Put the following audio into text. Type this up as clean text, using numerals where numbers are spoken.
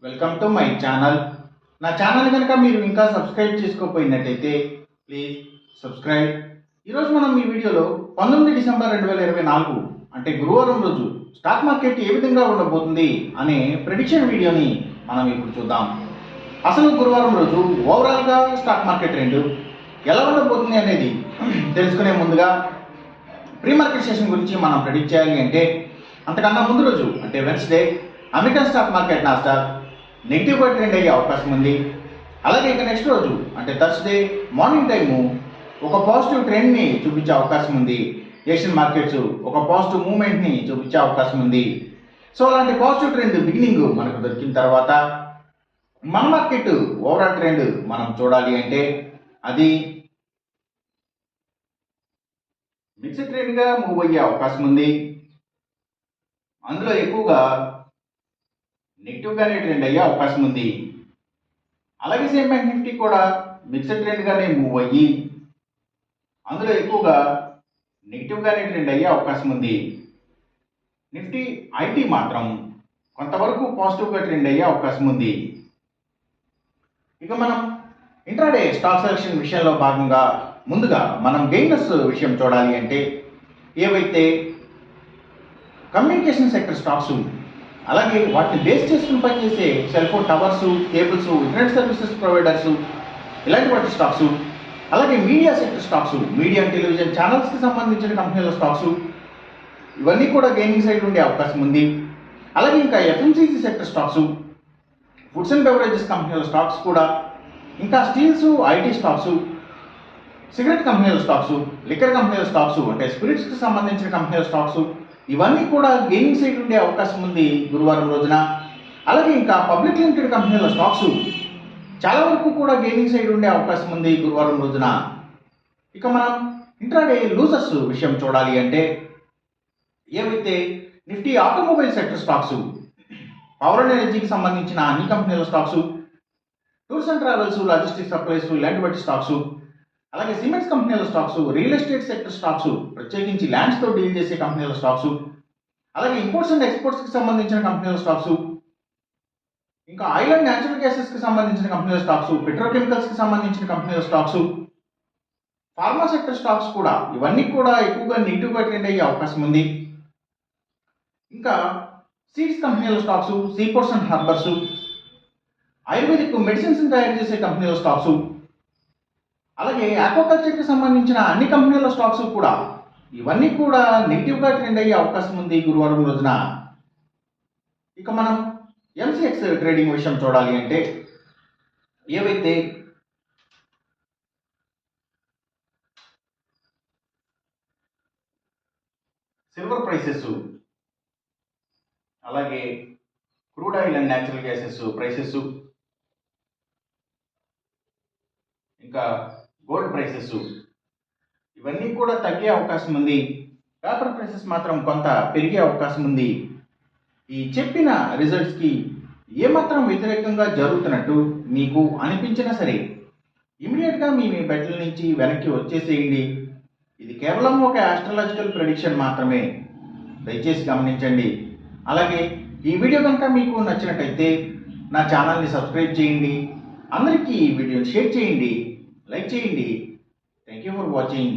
Welcome to my channel. నా channel కనుక మీరు ఇంకా సబ్స్క్రైబ్ చేసుకోకపోయినట్టయితే ప్లీజ్ సబ్స్క్రైబ్. ఈరోజు మనం ఈ వీడియోలో 19 డిసెంబర్ 2024 అంటే గురువారం రోజు స్టాక్ మార్కెట్ ఏ విధంగా ఉండబోతుంది అనే ప్రెడిక్షన్ వీడియోని మనం ఇప్పుడు చూద్దాం. అసలు గురువారం రోజు ఓవరాల్గా స్టాక్ మార్కెట్ ట్రెండ్ ఎలా ఉండబోతుంది అనేది తెలుసుకునే ముందుగా ప్రీ మార్కెట్ సెషన్ గురించి మనం ప్రెడిక్ట్ చేయాలి అంటే అంతకన్నా ముందు రోజు అంటే Wednesday American stock market Nasdaq నెగిటివ్గా ట్రెండ్ అయ్యే అవకాశం ఉంది. అలాగే ఇక నెక్స్ట్ రోజు అంటే థర్స్డే మార్నింగ్ టైము ఒక పాజిటివ్ ట్రెండ్ని చూపించే అవకాశం ఉంది. ఏషియన్ మార్కెట్స్ ఒక పాజిటివ్ మూవ్మెంట్ని చూపించే అవకాశం ఉంది. సో అలాంటి పాజిటివ్ ట్రెండ్ బిగినింగ్ మనకు దొరికిన తర్వాత మన మార్కెట్ ఓవరాల్ ట్రెండ్ మనం చూడాలి అంటే అది మిక్స్డ్ ట్రెండ్గా మూవ్ అయ్యే అవకాశం ఉంది. అందులో ఎక్కువగా నెగిటివ్గానే ట్రెండ్ అయ్యే అవకాశం ఉంది. అలాగే సేమ్ బ్యాంక్ నిఫ్టీ కూడా మిక్స్డ్ ట్రెండ్గానే మూవ్ అయ్యి అందులో ఎక్కువగా నెగిటివ్గానే ట్రెండ్ అయ్యే అవకాశం ఉంది. నిఫ్టీ ఐటీ మాత్రం కొంతవరకు పాజిటివ్గా ట్రెండ్ అయ్యే అవకాశం ఉంది. ఇక మనం ఇంట్రాడే స్టాక్ సెలక్షన్ విషయంలో భాగంగా ముందుగా మనం గెయినర్స్ విషయం చూడాలి అంటే ఏవైతే కమ్యూనికేషన్ సెక్టర్ స్టాక్స్ అలాగే వాటిని బేస్ చేసుకుని పనిచేసే cell phone towers, cables, internet services providers ఇలాంటి వాటి స్టాక్స్, అలాగే media sector stocks, media television ఛానల్స్కి సంబంధించిన కంపెనీల స్టాక్స్ ఇవన్నీ కూడా గెయినింగ్ సైడ్ ఉండే అవకాశం ఉంది. అలాగే ఇంకా FMCG sector stocks, foods and beverages కంపెనీల స్టాక్స్ కూడా, ఇంకా స్టీల్స్, ఐటీ స్టాక్స్, సిగరెట్ కంపెనీల స్టాక్స్, లిక్కర్ కంపెనీల స్టాక్స్ అంటే స్పిరిట్స్కి సంబంధించిన కంపెనీల స్టాక్స్ ఇవన్నీ కూడా గెయినింగ్ సైడ్ ఉండే అవకాశం ఉంది గురువారం రోజున. అలాగే ఇంకా పబ్లిక్ లిమిటెడ్ కంపెనీల స్టాక్స్ చాలా వరకు కూడా గెయినింగ్ సైడ్ ఉండే అవకాశం ఉంది గురువారం రోజున. ఇక మనం ఇంట్రాడే లూజర్స్ విషయం చూడాలి అంటే ఏవైతే Nifty automobile sector stocks, power and ఎనర్జీకి సంబంధించిన అన్ని కంపెనీల stocks, tours and travels, logistics supplies ఇలాంటి వాటి స్టాక్స్, అలాగే సిమెంట్స్ కంపెనీల stocks, real estate sector stocks ప్రత్యేకించి ల్యాండ్స్తో డీల్ చేసే కంపెనీల స్టాక్స్, అలాగే ఇంపోర్ట్స్ అండ్ ఎక్స్పోర్ట్స్కి సంబంధించిన కంపెనీల స్టాక్స్, ఇంకా ఆయిల్ అండ్ న్యాచురల్ గ్యాసెస్కి సంబంధించిన కంపెనీల స్టాక్స్, పెట్రోకెమికల్స్కి సంబంధించిన కంపెనీల స్టాక్స్, ఫార్మా సెక్టర్ స్టాక్స్ కూడా ఇవన్నీ కూడా ఎక్కువగా నెగిటివ్గా ట్రెండ్ అయ్యే అవకాశం ఉంది. ఇంకా సీడ్స్ కంపెనీల stocks, seaports and harbours, ayurvedic medicines తయారు చేసే కంపెనీల స్టాక్స్, అలాగే ఆక్వాకల్చర్కి సంబంధించిన అన్ని కంపెనీల స్టాక్స్ కూడా ఇవన్నీ కూడా నెగిటివ్గా ట్రెండ్ అయ్యే అవకాశం ఉంది గురువారం రోజున. ఇక మనం ఎంసీఎక్స్ ట్రేడింగ్ విషయం చూడాలి అంటే ఏవైతే సిల్వర్ ప్రైసెస్, అలాగే crude oil and natural gases prices, ఇంకా గోల్డ్ ప్రైసెస్ ఇవన్నీ కూడా తగ్గే అవకాశం ఉంది. పేపర్ ప్రైసెస్ మాత్రం కొంత పెరిగే అవకాశం ఉంది. ఈ చెప్పిన రిజల్ట్స్కి ఏమాత్రం వ్యతిరేకంగా జరుగుతున్నట్టు మీకు అనిపించినా సరే ఇమీడియట్గా మీ బెట్ల నుంచి వెనక్కి వచ్చేసేయండి. ఇది కేవలం ఒక ఆస్ట్రాలజికల్ ప్రెడిక్షన్ మాత్రమే, దయచేసి గమనించండి. అలాగే ఈ వీడియో కనుక మీకు నచ్చినట్టయితే నా ఛానల్ని సబ్స్క్రైబ్ చేయండి, అందరికీ ఈ వీడియోని షేర్ చేయండి, లైక్ చేయండి. Thank you for watching.